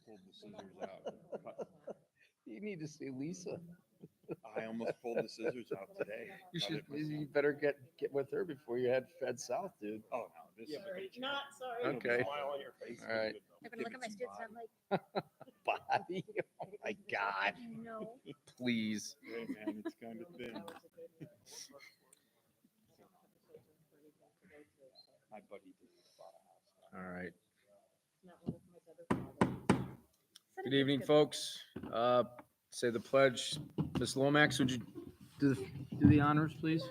pulled the scissors out. And cut. You need to see Lisa. I almost pulled the scissors out today. You Cut should. it myself. You better get with her before you head south, dude. Oh no, this is Not sorry. It'll Okay. Smile on your face. All right. They're gonna look at my students and I'm like, Body. Oh my God. no. Please. Hey man, it's kind of thin. My buddy did bought a house. All right. Said Good it evening, was folks. Say the pledge. Ms. Lomax, would you do the honors, please?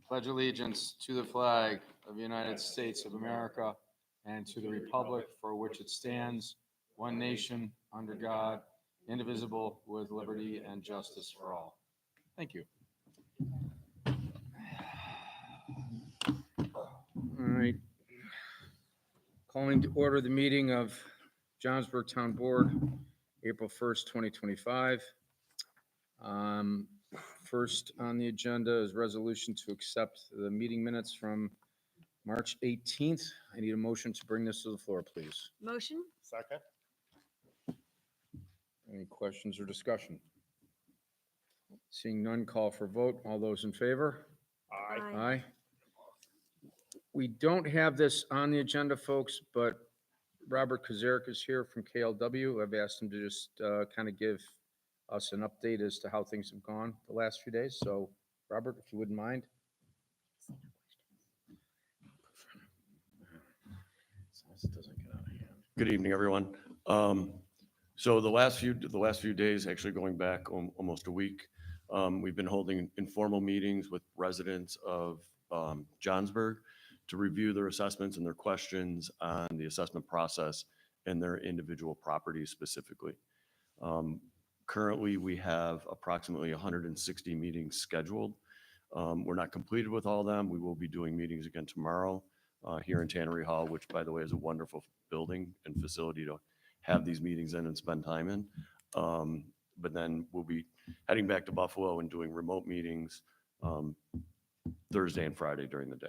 Pledge allegiance to the flag of the United States of America and to the republic for which it stands, one nation, under God, indivisible, with liberty and justice for all. Thank you. All right. Calling to order the meeting of Johnsburg Town Board, April 1st, 2025. First on the agenda is resolution to accept the meeting minutes from March 18th. I need a motion to bring this to the floor, please. Motion? Second. Any questions or discussion? Seeing none, call for vote. All those in favor? Aye. Aye. We don't have this on the agenda, folks, but Robert Kozarik is here from KLW. I've asked him to just kind of give us an update as to how things have gone the last few days. So, Robert, if you wouldn't mind. This doesn't get out of hand. Good evening, everyone. So the last few days, actually going back almost a week, we've been holding informal meetings with residents of Johnsburg to review their assessments and their questions on the assessment process and their individual properties specifically. Currently, we have approximately 160 meetings scheduled. We're not completed with all of them. We will be doing meetings again tomorrow here in Tannery Hall, which, by the way, is a wonderful building and facility to have these meetings in and spend time in. But then we'll be heading back to Buffalo and doing remote meetings Thursday and Friday during the day.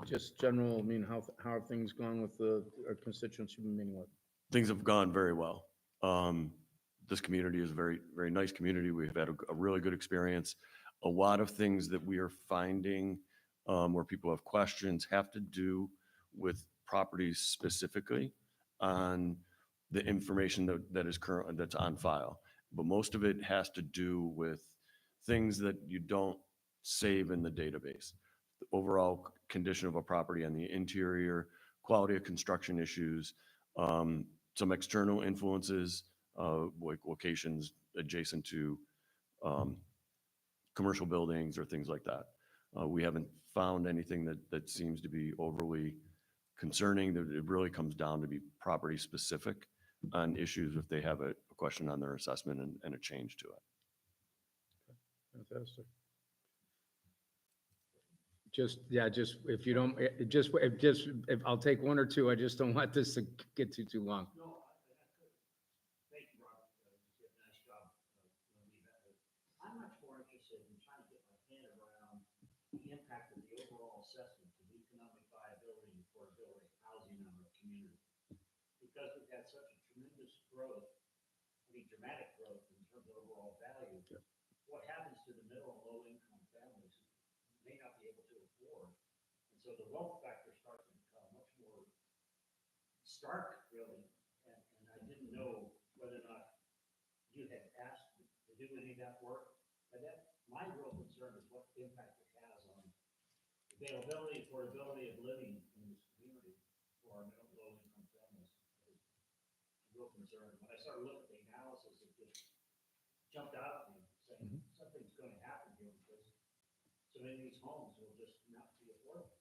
Just general, I mean, how have things gone with the constituents you've been meeting with? Things have gone very well. This community is a very, very nice community. We've had a really good experience. A lot of things that we are finding where people have questions have to do with properties specifically on the information that is current, that's on file. But most of it has to do with things that you don't save in the database. The overall condition of a property on the interior, quality of construction issues, some external influences, like locations adjacent to commercial buildings or things like that. We haven't found anything that seems to be overly concerning. That it really comes down to be property specific on issues if they have a question on their assessment and a change to it. Fantastic. Just if you don't, if I'll take one or two, I just don't want this to get too long. Thank you, Robert. You did a nice job. I'm much more interested in trying to get my head around the impact of the overall assessment of economic viability and affordability of housing in our community. Because we've had such a tremendous growth, dramatic growth in terms of overall value, what happens to the middle and low income families who may not be able to afford? And so the wealth factor starts to become much more stark, really. And I didn't know whether or not you had asked to do any of that work. But my real concern is what impact it has on availability, affordability of living in this community for our middle and low income families. It's a real concern. When I started looking at the analysis, it just jumped out at me saying something's going to happen here because so many of these homes will just not be affordable.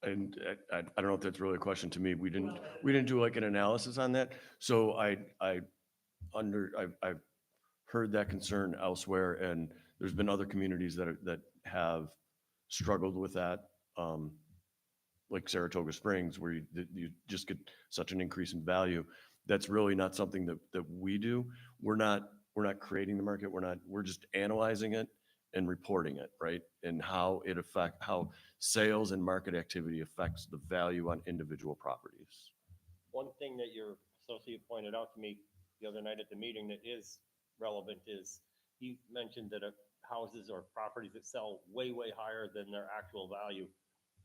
And I don't know if that's really a question to me. We didn't do like an analysis on that. So I've heard that concern elsewhere, and there's been other communities that have struggled with that, like Saratoga Springs, where you just get such an increase in value. That's really not something that we do. We're not creating the market. We're just analyzing it and reporting it, right? And how how sales and market activity affects the value on individual properties. One thing that your associate pointed out to me the other night at the meeting that is relevant is he mentioned that houses or properties that sell way, way higher than their actual value,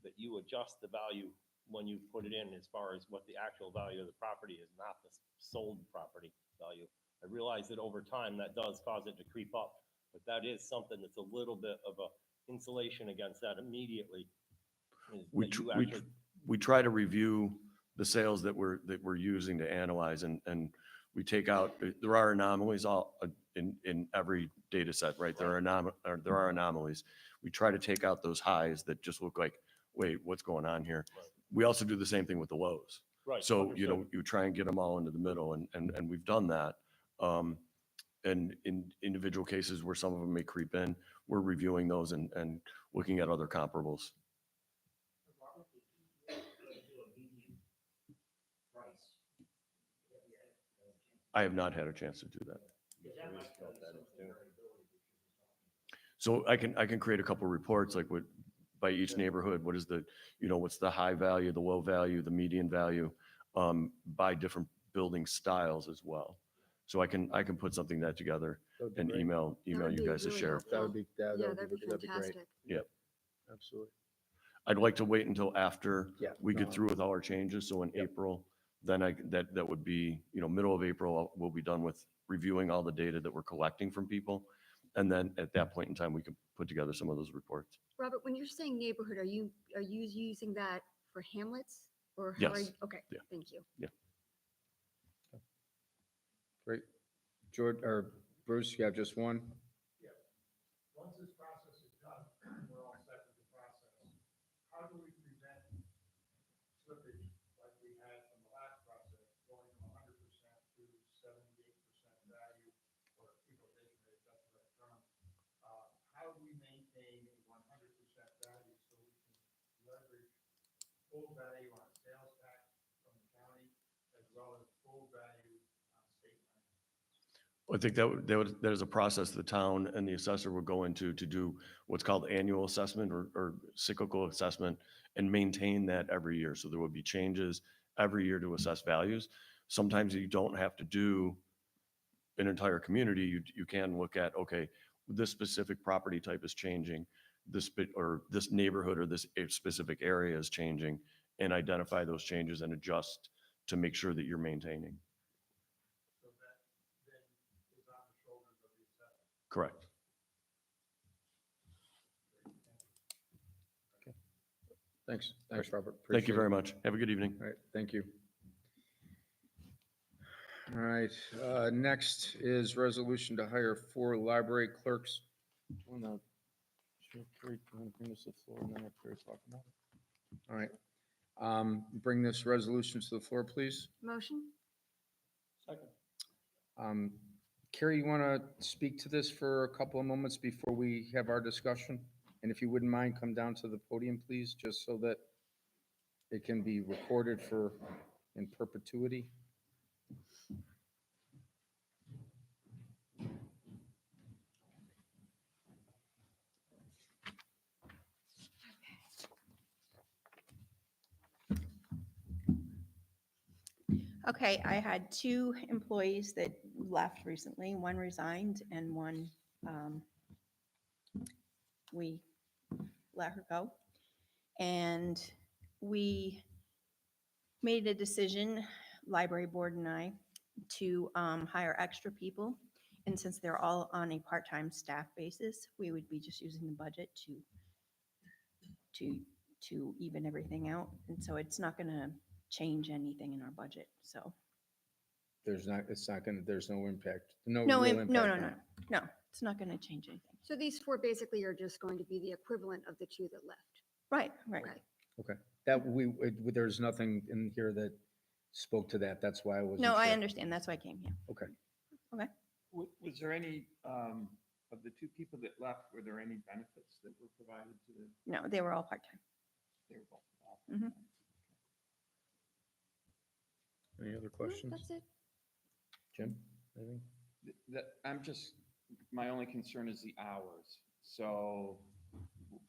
that you adjust the value when you put it in as far as what the actual value of the property is, not the sold property value. I realize that over time that does cause it to creep up, but that is something that's a little bit of a insulation against that immediately. Is We, that tr- you we, actually- we try to review the sales that we're using to analyze, and we take out, there are anomalies in every data set, right? There are anomalies. We try to take out those highs that just look like, wait, what's going on here? We also do the same thing with the lows. Right. So, understood. you try and get them all into the middle, and we've done that. And in individual cases where some of them may creep in, we're reviewing those and looking at other comparables. I have not had a chance to do that. So I can create a couple of reports, like by each neighborhood, what is the, what's the high value, the low value, the median value, by different building styles as well. So I can put something that together That'd be and great. email That would you be guys to really share. helpful. That would be, Yeah, that'd be great. fantastic. Absolutely. I'd like to wait until after Yeah. we get no, through with all our changes. So in Yep. April, then that would be, middle of April, we'll be done with reviewing all the data that we're collecting from people. And then at that point in time, we can put together some of those reports. Robert, when you're saying neighborhood, are you using that for hamlets or how are Yes. you? Okay, Yeah. thank you. Great. George, or Bruce, you have just one? Once this process is done, we're all set with the process. How do we prevent slippage like we had from the last process, going from 100% to 78% value or equalization rate, that's the right term? How do we maintain a 100% value so we can leverage full value on sales tax from the county as well as full value on state land? I think that is a process the town and the assessor will go into to do what's called annual assessment or cyclical assessment and maintain that every year. So there will be changes every year to assess values. Sometimes you don't have to do an entire community. You can look at, okay, this specific property type is changing, or this neighborhood or this specific area is changing, and identify those changes and adjust to make sure that you're maintaining. So that then is on the shoulders of the assessor. Correct. Thanks. Thanks, Robert. Thank you Appreciate very it. much. Have a good evening. All right, thank you. All right, next is resolution to hire 4 library clerks. Bring this to the floor and then if Carrie's talking about it. All right, bring this resolution to the floor, please. Motion? Carrie, you want to speak to this for a couple of moments before we have our discussion? And if you wouldn't mind, come down to the podium, please, just so that it can be recorded in perpetuity. Okay, I had 2 employees that left recently. One resigned and one, we let her go. And we made a decision, library board and I, to hire extra people. And since they're all on a part-time staff basis, we would be just using the budget to even everything out. And so it's not gonna change anything in our budget, so. There's no impact, No, real no, impact no, on no, it. no, it's not gonna change anything. So these 4 basically are just going to be the equivalent of the 2 that left. Right, right. Okay. Okay, there's nothing in here that spoke to that, that's why I wasn't No, I sure. understand, that's why I came here. Okay, Was there any, of the 2 people that left, were there any benefits that were provided to the, No, they were all part-time. they were both? Mhm. any other No, questions? That's it. Jim, anything? My only concern is the hours. So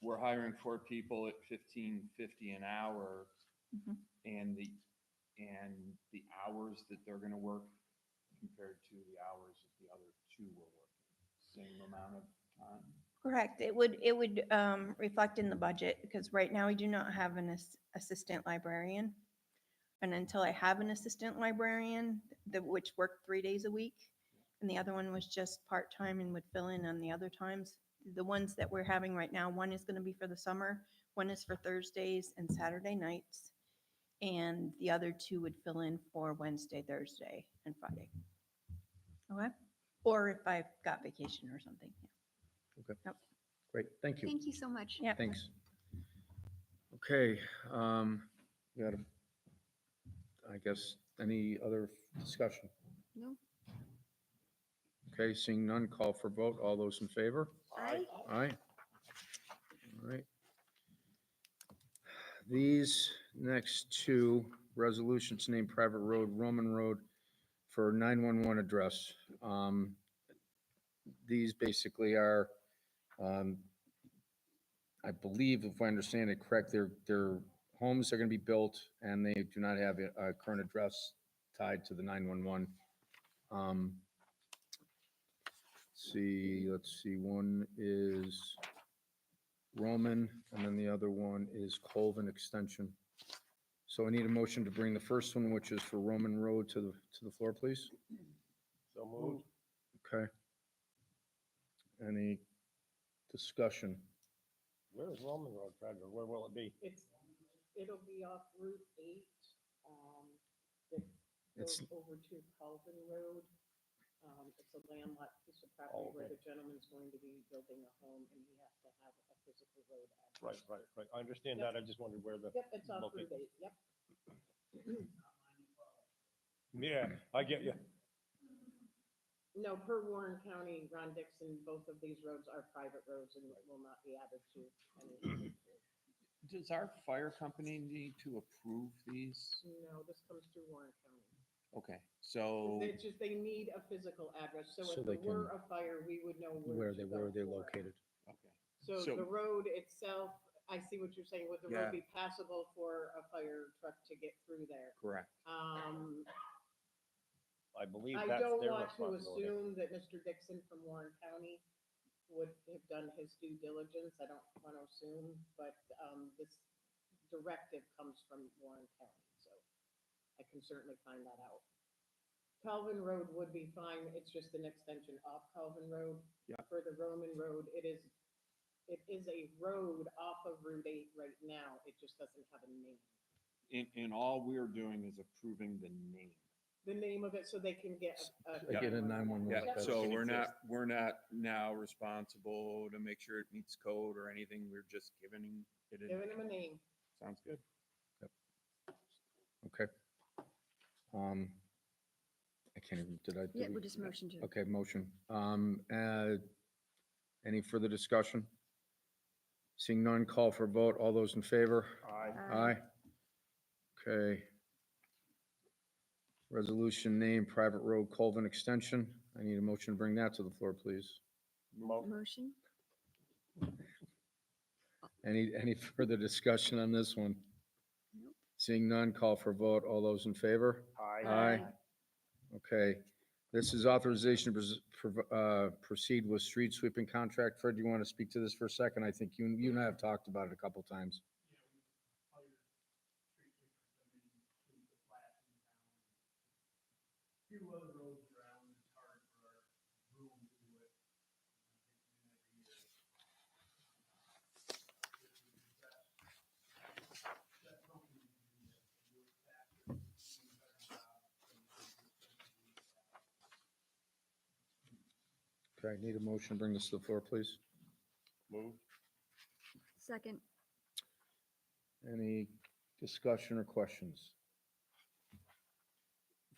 we're hiring 4 people at $15.50 an hour, Mhm. and the hours that they're gonna work compared to the hours that the other 2 were working, same amount of time? Correct. It would reflect in the budget because right now we do not have an assistant librarian. And until I have an assistant librarian, which worked 3 days a week, and the other one was just part-time and would fill in on the other times. The ones that we're having right now, one is gonna be for the summer, one is for Thursdays and Saturday nights. And the other 2 would fill in for Wednesday, Thursday, and Friday. Okay? Or if I've got vacation or something. Great, thank you. Thank you so much. Yeah. Thanks. Okay, we got I guess, any other discussion? No? Okay, seeing none, call for vote. All those in favor? Aye. Aye. All right. These next 2 resolutions name private road, Roman Road, for 911 address. These basically are, I believe, if I understand it correct, their homes are gonna be built and they do not have a current address tied to the 911. Let's see, one is Roman, and then the other one is Colvin Extension. So I need a motion to bring the first one, which is for Roman Road, to the floor, please. So moved. Okay. Any discussion? Where is Roman Road, Fred, or where will it be? It'll be off Route 8, that It's, goes over to Calvin Road. It's a landlocked piece of property Oh, where okay. the gentleman's going to be building a home and he has to have a physical road address. Right. I understand Yep. that. I just wondered where the, Yep, it's off Locate. Route 8, yep. yeah, I get you. No, per Warren County, Ron Dixon, both of these roads are private roads and will not be added to any. Does our fire company need to approve these? No, this comes through Warren County. Okay, so, It's just they need a physical address, so So if they there were can- a fire, we would know where where to go they're for it. located. okay. So So- the road itself, I see what you're saying, would the Yeah. road be passable for a fire truck to get through there? Correct. I believe I that's don't their want to responsibility. assume that Mr. Dixon from Warren County would have done his due diligence. I don't want to assume, but, this directive comes from Warren County, so I can certainly find that out. Calvin Road would be fine. It's just an extension off Calvin Road. Yeah. For the Roman Road, it is a road off of Route 8 right now. It just doesn't have a name. And all we're doing is approving the name. The name of it so they can get They get a 911. Yeah, Yep. so Can we're not now responsible to make sure it meets code or anything. We're just giving it Giving a, them a name. sounds good. Okay. I can't even, did I? Yeah, do we're we- just motion to. Okay, motion. Any further discussion? Seeing none, call for vote. All those in favor? Aye. Okay. Resolution name, private road Colvin Extension. I need a motion to bring that to the floor, please. Motion? Any further discussion on this one? Nope. Seeing none, call for vote. All those in favor? Aye. Okay. This is authorization to proceed with street sweeping contract. Fred, do you want to speak to this for a second? I think you and I have talked about it a couple times. Few other roads around, it's hard for our room to do it. That company can do it faster, do a better job than Okay, need a motion to bring this to the floor, please. Move. Second. Any discussion or questions?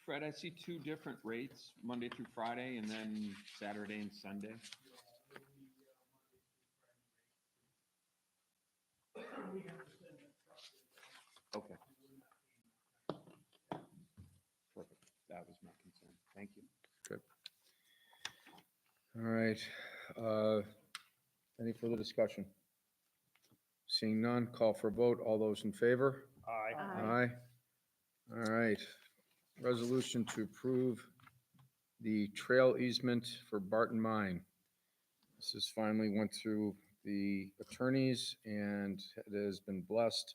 Fred, I see 2 different rates, Monday through Friday and then Saturday and Sunday. Okay. Perfect. That was my concern. Thank you. All right. Any further discussion? Seeing none, call for a vote. All those in favor? Aye. Aye. All right. Resolution to approve the trail easement for Barton Mine. This has finally went through the attorneys and it has been blessed.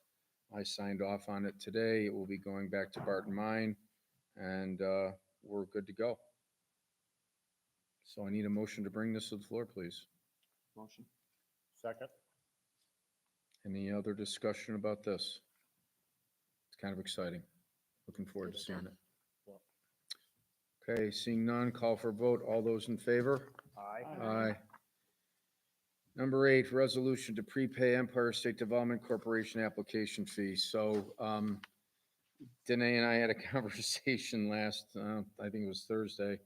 I signed off on it today. It will be going back to Barton Mine and we're good to go. So I need a motion to bring this to the floor, please. Motion? Second? Any other discussion about this? It's kind of exciting. Looking forward to Good seeing stuff. it. Okay, seeing none, call for a vote. All those in favor? Aye. Aye. Number 8, resolution to prepay Empire State Development Corporation application fee. So Danae and I had a conversation last, I think it was Thursday.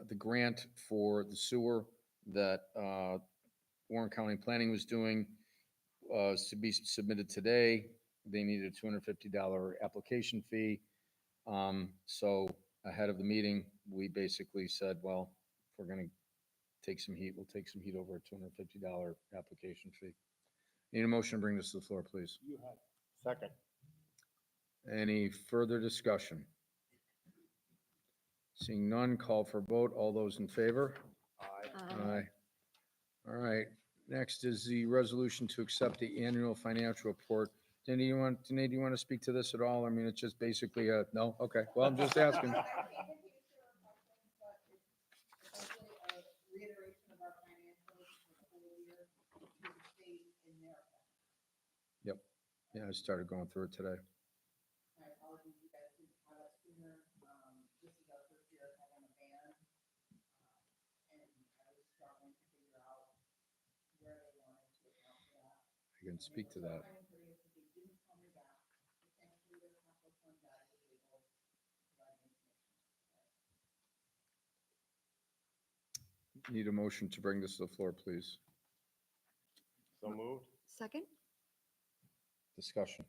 The grant for the sewer that Warren County Planning was doing to be submitted today. They needed a $250 application fee. So ahead of the meeting, we basically said, well, if we're going to take some heat, we'll take some heat over a $250 application fee. Need a motion to bring this to the floor, please. You have. Second? Any further discussion? Seeing none, call for vote. All those in favor? Aye. Aye. All right. Next is the resolution to accept the annual financial report. Danae, do you want to speak to this at all? I mean, it's just basically a, no? Okay, well, I'm just asking. Reiteration of our financials for the whole year to the state in their. Yeah, I started going through it today. My apologies, you guys didn't have it sooner. This is our first year having a ban. And I was struggling to figure out where they wanted to account for that. I can speak to that. They didn't call me back. Thankfully, their capital fund guy was able to provide information. Need a motion to bring this to the floor, please. So moved? Second? Discussion.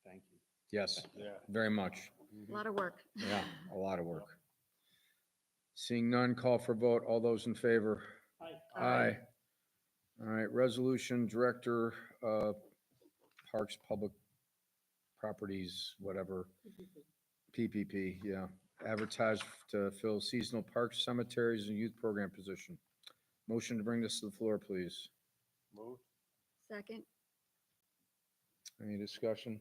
Thank you. Yes, Yeah. very much. A lot of work. Yeah, a lot of work. Seeing none, call for vote. All those in favor? Aye. All right, resolution, Director, Parks, Public Properties, whatever, PPP, yeah. Advertise to fill seasonal parks, cemeteries, and youth program position. Motion to bring this to the floor, please. Moved? Second? Any discussion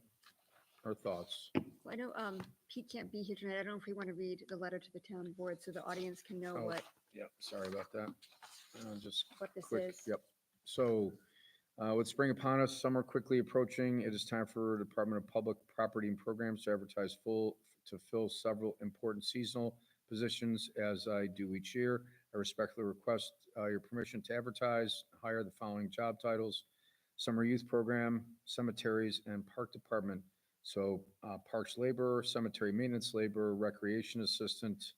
or thoughts? Well, I know Pete can't be here tonight. I don't know if we want to read the letter to the town board so the audience can know Oh, Yep, sorry about that. Just what this quick, is. yep. So, with spring upon us, summer quickly approaching, it is time for Department of Public Property and Programs to advertise to fill several important seasonal positions as I do each year. I respectfully request your permission to advertise, hire the following job titles: Summer Youth Program, Cemeteries, and Park Department. So, Parks Laborer, Cemetery Maintenance Laborer, Recreation Assistant,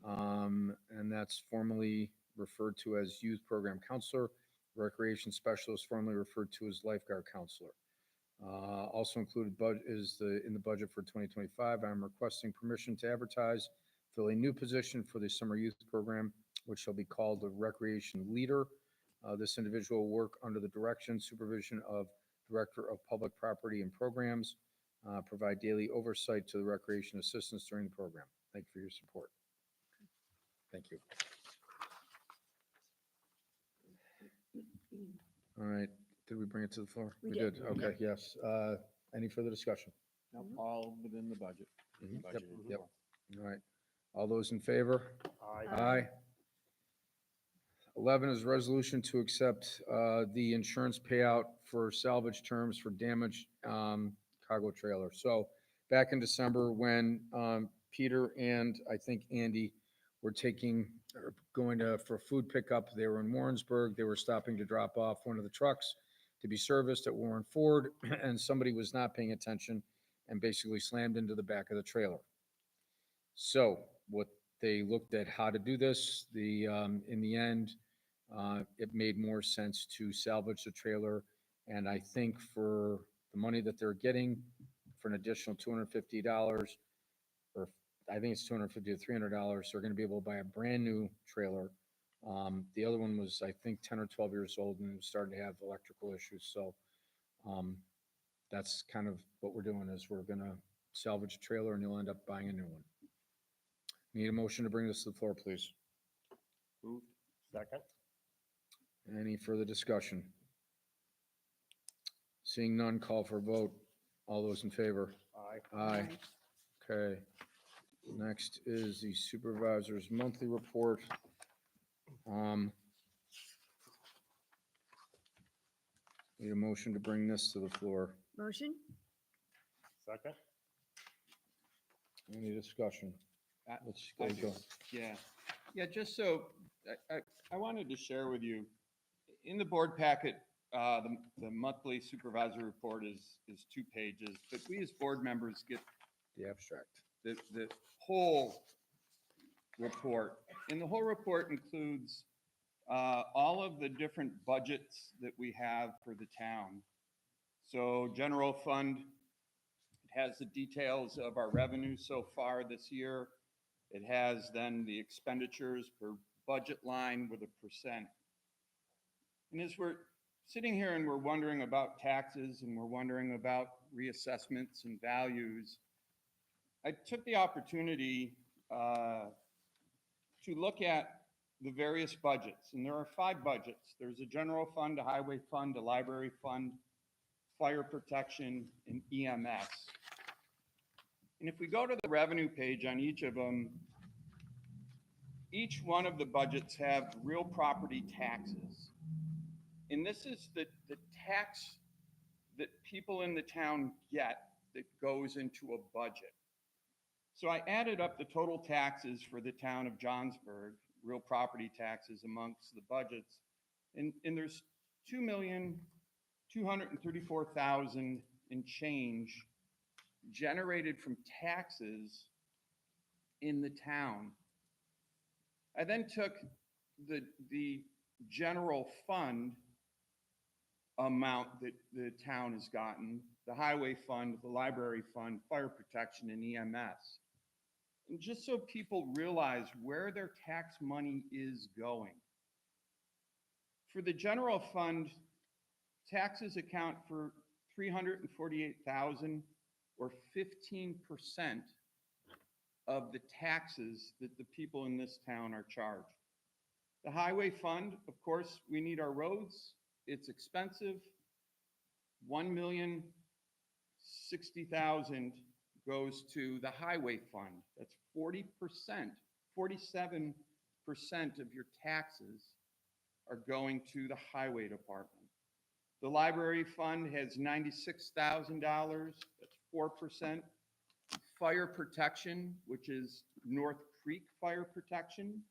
and that's formally referred to as Youth Program Counselor. Recreation Specialist, formerly referred to as Lifeguard Counselor. Also included in the budget for 2025, I'm requesting permission to advertise, fill a new position for the Summer Youth Program, which shall be called the Recreation Leader. This individual will work under the direction, supervision of Director of Public Property and Programs, provide daily oversight to the recreation assistants during the program. Thank you for your support. Thank you. All right, did we bring it to the floor? We did, Okay, yes. Any further discussion? No, all within the budget. Mhm, Budgeted yep. for. All right, all those in favor? Aye. Aye. 11 is resolution to accept the insurance payout for salvage terms for damaged cargo trailer. So back in December, when Peter and I think Andy were going for food pickup, they were in Warrensburg. They were stopping to drop off one of the trucks to be serviced at Warren Ford, and somebody was not paying attention and basically slammed into the back of the trailer. So what they looked at how to do this, in the end, it made more sense to salvage the trailer. And I think for the money that they're getting, for an additional $250, or I think it's $250 to $300. They're going to be able to buy a brand new trailer. The other one was, I think, 10 or 12 years old and it was starting to have electrical issues. So that's kind of what we're doing is we're going to salvage a trailer and you'll end up buying a new one. Need a motion to bring this to the floor, please. Moved. Second. Any further discussion? Seeing none, call for a vote. All those in favor? Aye. Aye. Okay. Next is the supervisor's monthly report. Need a motion to bring this to the floor. Motion? Second. Any discussion? Let's I go. do. Yeah, just so, I wanted to share with you, in the board packet, the monthly supervisor report is 2 pages, but we as board members get The abstract. the whole report. And the whole report includes all of the different budgets that we have for the town. So general fund, it has the details of our revenue so far this year. It has then the expenditures per budget line with a percent. And as we're sitting here and we're wondering about taxes and we're wondering about reassessments and values, I took the opportunity to look at the various budgets. And there are 5 budgets. There's a general fund, a highway fund, a library fund, fire protection, and EMS. And if we go to the revenue page on each of them, each one of the budgets have real property taxes. And this is the tax that people in the town get that goes into a budget. So I added up the total taxes for the town of Johnsburg, real property taxes amongst the budgets. And there's $2,234,000 and change generated from taxes in the town. I then took the general fund amount that the town has gotten, the highway fund, the library fund, fire protection, and EMS. And just so people realize where their tax money is going. For the general fund, taxes account for $348,000 or 15% of the taxes that the people in this town are charged. The highway fund, of course, we need our roads. It's expensive. $1,060,000 goes to the highway fund. That's 40%, 47% of your taxes are going to the highway department. The library fund has $96,000, that's 4%. Fire protection, which is North Creek Fire Protection,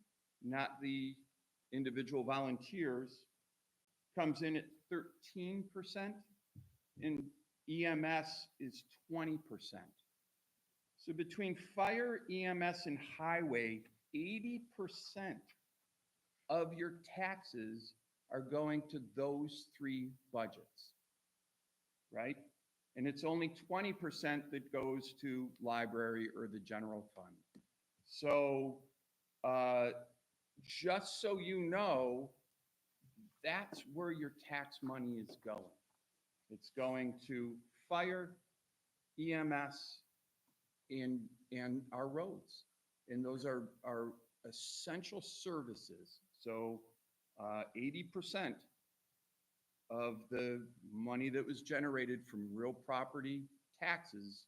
not the individual volunteers, comes in at 13%, and EMS is 20%. So between fire, EMS, and highway, 80% of your taxes are going to those 3 budgets, right? And it's only 20% that goes to library or the general fund. So just so you know, that's where your tax money is going. It's going to fire, EMS, and our roads. And those are essential services. So 80% of the money that was generated from real property taxes,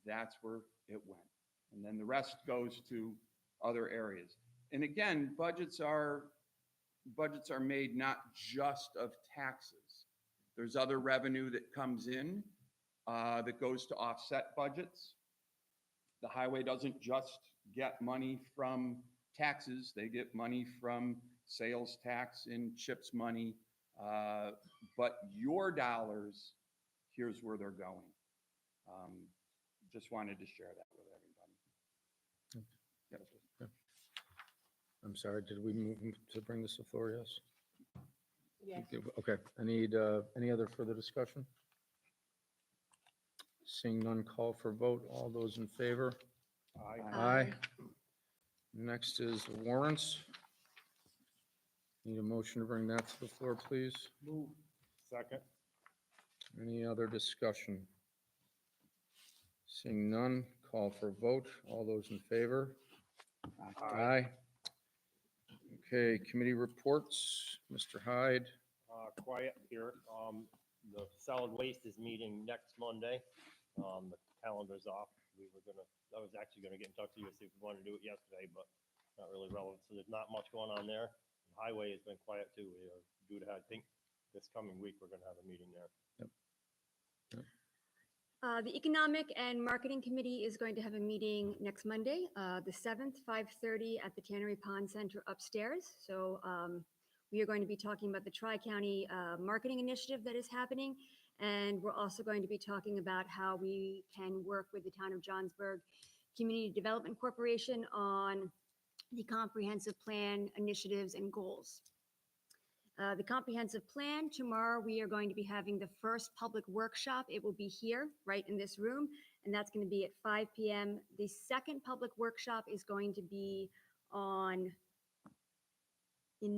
that's where it went. And then the rest goes to other areas. And again, budgets are made not just of taxes. There's other revenue that comes in that goes to offset budgets. The highway doesn't just get money from taxes, they get money from sales tax and CHIPS money. But your dollars, here's where they're going. Just wanted to share that with everybody. Yep. I'm sorry, did we move to bring this to the floor? Yes? Yes. Okay, I need, any other further discussion? Seeing none, call for vote. All those in favor? Aye. Next is the warrants. Need a motion to bring that to the floor, please. Second. Any other discussion? Seeing none, call for a vote. All those in favor? Aye. Okay, committee reports. Mr. Hyde. Quiet here. The solid waste is meeting next Monday. The calendar's off. I was actually gonna get in touch with you to see if we wanted to do it yesterday, but not really relevant. So there's not much going on there. Highway has been quiet too. We are due to have, I think, this coming week, we're gonna have a meeting there. The Economic and Marketing Committee is going to have a meeting next Monday, the 7th, 5:30 at the Tannery Pond Center upstairs. So we are going to be talking about the Tri-County Marketing Initiative that is happening. And we're also going to be talking about how we can work with the Town of Johnsburg Community Development Corporation on the comprehensive plan initiatives and goals. The comprehensive plan, tomorrow we are going to be having the first public workshop. It will be here, right in this room, and that's going to be at 5 p.m. The second public workshop is going to be in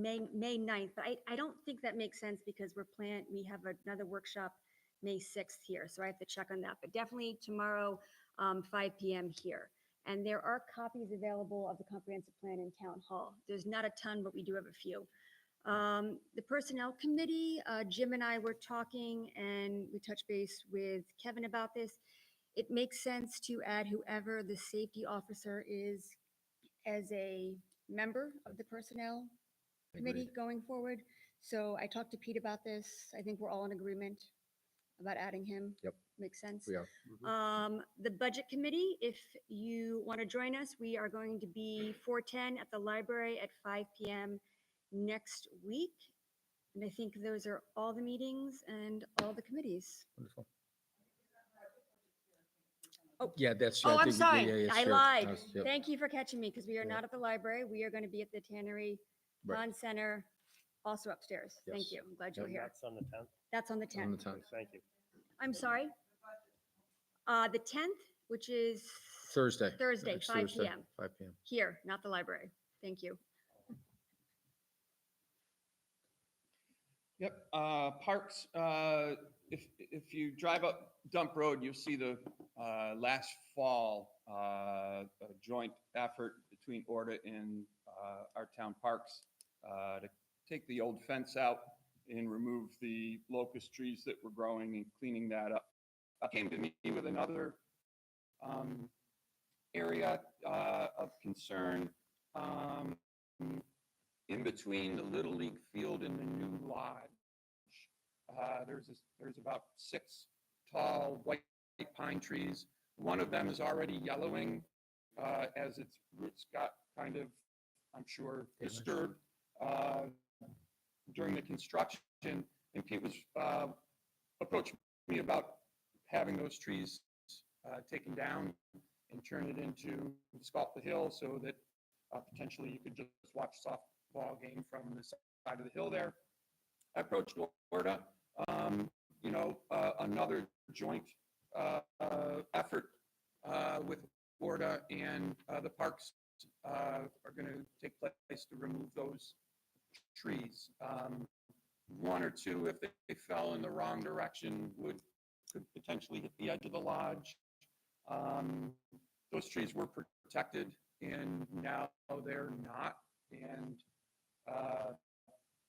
May 9th, but I don't think that makes sense because we have another workshop May 6th here, so I have to check on that, but definitely tomorrow, 5 p.m. here. And there are copies available of the comprehensive plan in Town Hall. There's not a ton, but we do have a few. The Personnel Committee, Jim and I were talking and we touched base with Kevin about this. It makes sense to add whoever the safety officer is as a member of the Personnel Committee going forward. So I talked to Pete about this. I think we're all in agreement about adding him. Yep. Makes sense. We are. The Budget Committee, if you want to join us, we are going to be 410 at the library at 5 p.m. next week. And I think those are all the meetings and all the committees. Wonderful. Oh. Yeah, that's. Oh, I I'm think- sorry. yeah, it's I here. lied. Yep. Thank you for catching me because we are Yeah. not at the library. We are going to be at the Tannery Right. Pond Center, also upstairs. Yes. Thank you. I'm glad you're And here. that's on the 10th. That's on the On the 10th. 10th. Thank you. I'm sorry. The 10th, which is Thursday. Thursday, Next 5 Thursday, p.m. 5 p.m. Here, not the library. Thank you. Yep, parks, if you drive up Dump Road, you'll see the last fall, a joint effort between ORDA and our town parks to take the old fence out and remove the locust trees that were growing and cleaning that up. Came to me with another area of concern in between the Little League field and the new lodge. There's about 6 tall white pine trees. One of them is already yellowing as its roots got kind of, I'm sure, disturbed during the construction. And Pete was approached me about having those trees taken down and turn it into Sculpt the Hill so that potentially you could just watch softball game from the side of the hill there. I approached ORDA, another joint effort with ORDA and the parks are going to take place to remove those trees. 1 or 2, if they fell in the wrong direction, could potentially hit the edge of the lodge. Those trees were protected and now they're not. And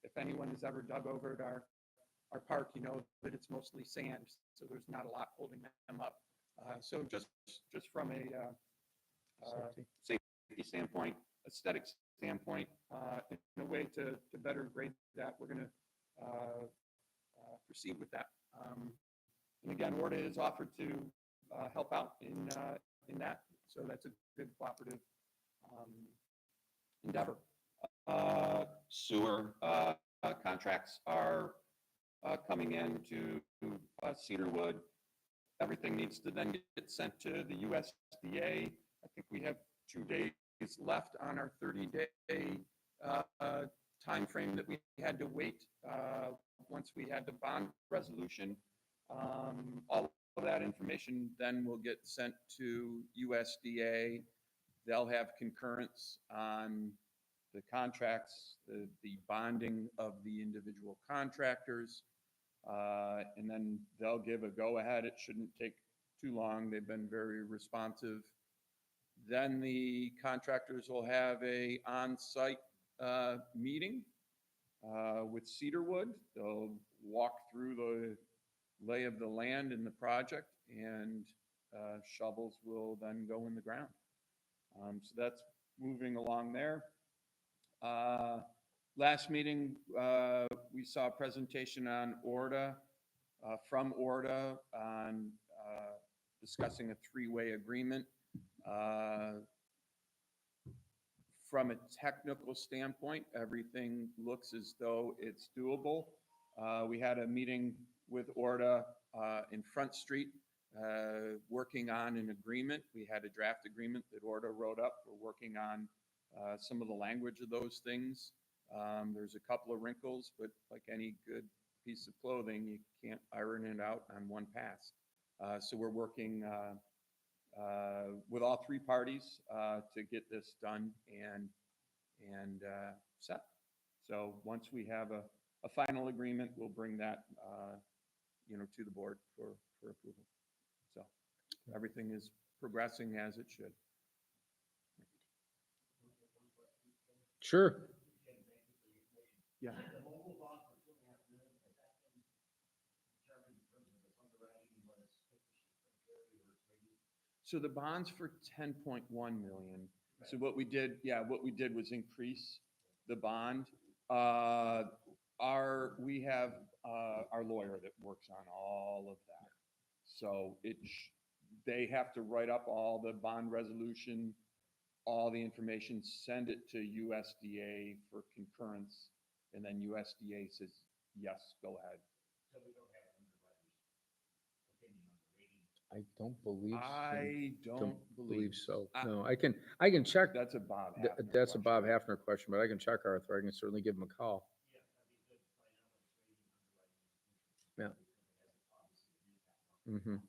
if anyone has ever dug over at our park, you know that it's mostly sand, so there's not a lot holding them up. So just from a safety standpoint, aesthetic standpoint, in a way to better grade that, we're going to proceed with that. And again, ORDA is offered to help out in that, so that's a good cooperative endeavor. Sewer contracts are coming in to Cedarwood. Everything needs to then get sent to the USDA. I think we have 2 days left on our 30-day time frame that we had to wait once we had the bond resolution. All that information then will get sent to USDA. They'll have concurrence on the contracts, the bonding of the individual contractors. And then they'll give a go-ahead. It shouldn't take too long. They've been very responsive. Then the contractors will have a on-site meeting with Cedarwood. They'll walk through the lay of the land in the project, and shovels will then go in the ground. So that's moving along there. Last meeting, we saw a presentation on ORDA, from ORDA on discussing a three-way agreement. From a technical standpoint, everything looks as though it's doable. We had a meeting with ORDA in Front Street, working on an agreement. We had a draft agreement that ORDA wrote up. We're working on some of the language of those things. There's a couple of wrinkles, but like any good piece of clothing, you can't iron it out on one pass. So we're working with all three parties to get this done and set. So once we have a final agreement, we'll bring that to the board for approval. So everything is progressing as it should. Sure. Yeah. The mobile bond for $2.5 million, has that been determined in terms of the underwriting, what it's criteria or maybe? So the bonds for 10.1 million. So what we did was increase the bond. We have our lawyer that works on all of that. So they have to write up all the bond resolution, all the information, send it to USDA for concurrence, and then USDA says, yes, go ahead. So we don't have an underwriter's opinion on the rating. I don't believe. I don't believe so. I- No, I can check. That's a Bob. Th- Hafner That's a Bob question. Hafner question, but I can check Arthur. I can certainly give him a call. Yeah, that'd be good to find out what its rating underwriting is. Yeah. Because it has obviously an impact on Mm-hmm.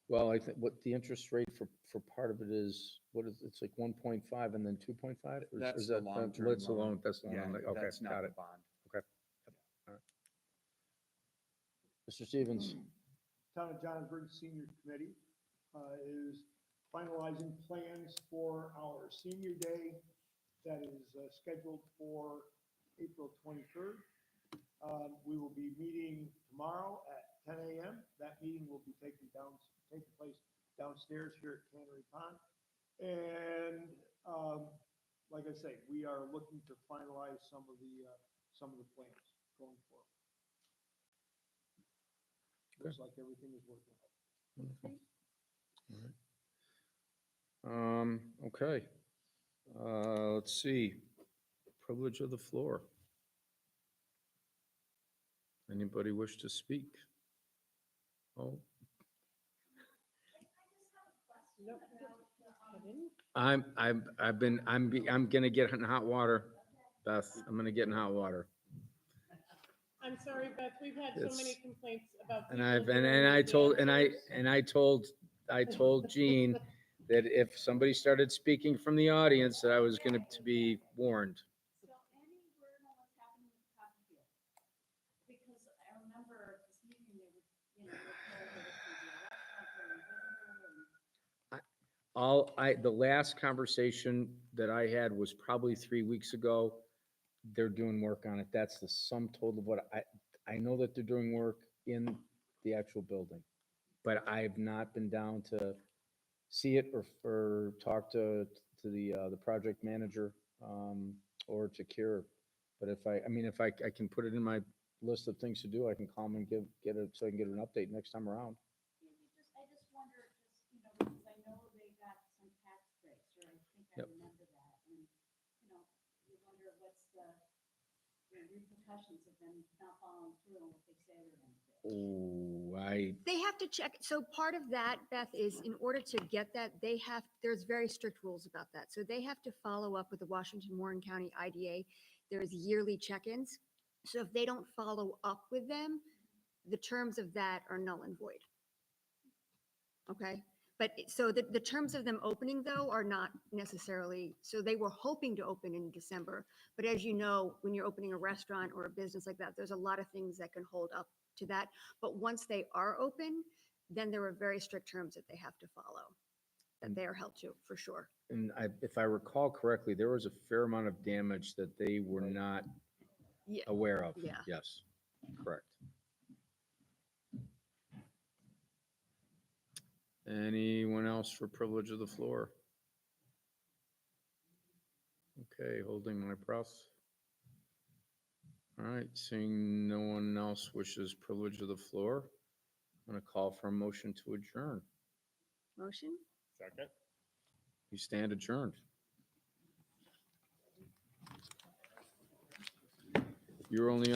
Well, I think what the interest rate for part of it is, it's like 1.5 and then 2.5? That's the long-term That's the loan. loan, that's the Yeah, loan. Okay, that's not got the it. bond. Mr. Stevens, Town of Johnsburg Senior Committee is finalizing plans for our senior day that is scheduled for April 23rd. We will be meeting tomorrow at 10 a.m. That meeting will be taking place downstairs here at Cannery Pond. And like I say, we are looking to finalize some of the plans going forward. Looks like everything is working out. wonderful. Okay. Let's see. Privilege of the floor. Anybody wish to speak? Oh, Nope. Kevin? I'm gonna get in hot water, Beth. I'm gonna get in hot water. I'm sorry, Beth, we've had so many It's- complaints about. And people and doing I told, answers. I told Gene that if somebody started speaking from the audience, that I was gonna to be warned. So any word on what's happening with the cotton field? Because I remember this meeting, they were, you know, they were told that it's gonna be a restaurant during winter and The last conversation that I had was probably 3 weeks ago. They're doing work on it. That's the sum total of what I know that they're doing work in the actual building. But I've not been down to see it or talk to the project manager, or to Kira. But if I can put it in my list of things to do, I can call them and get it, so I can get an update next time around. I just wonder, you know, because I know they got some tax breaks, or I think I Yep. remember that, and, you know, you wonder what's the repercussions of them not following through on what they say they're gonna do. Oh, They have to check, so part of that, Beth, is in order to get that, there's very strict rules about that. So they have to follow up with the Washington Warren County IDA. There's yearly check-ins. So if they don't follow up with them, the terms of that are null and void. Okay, but so the terms of them opening though are not necessarily, so they were hoping to open in December. But as you know, when you're opening a restaurant or a business like that, there's a lot of things that can hold up to that. But once they are open, then there are very strict terms that they have to follow, that they are held to, for sure. And if I recall correctly, there was a fair amount of damage that they were not Yeah, aware of. Yeah. Yes, correct. Anyone else for privilege of the floor? Okay, holding my breath. All right, seeing no one else wishes privilege of the floor, I'm going to call for a motion to adjourn. Motion? Second? We stand adjourned. You're only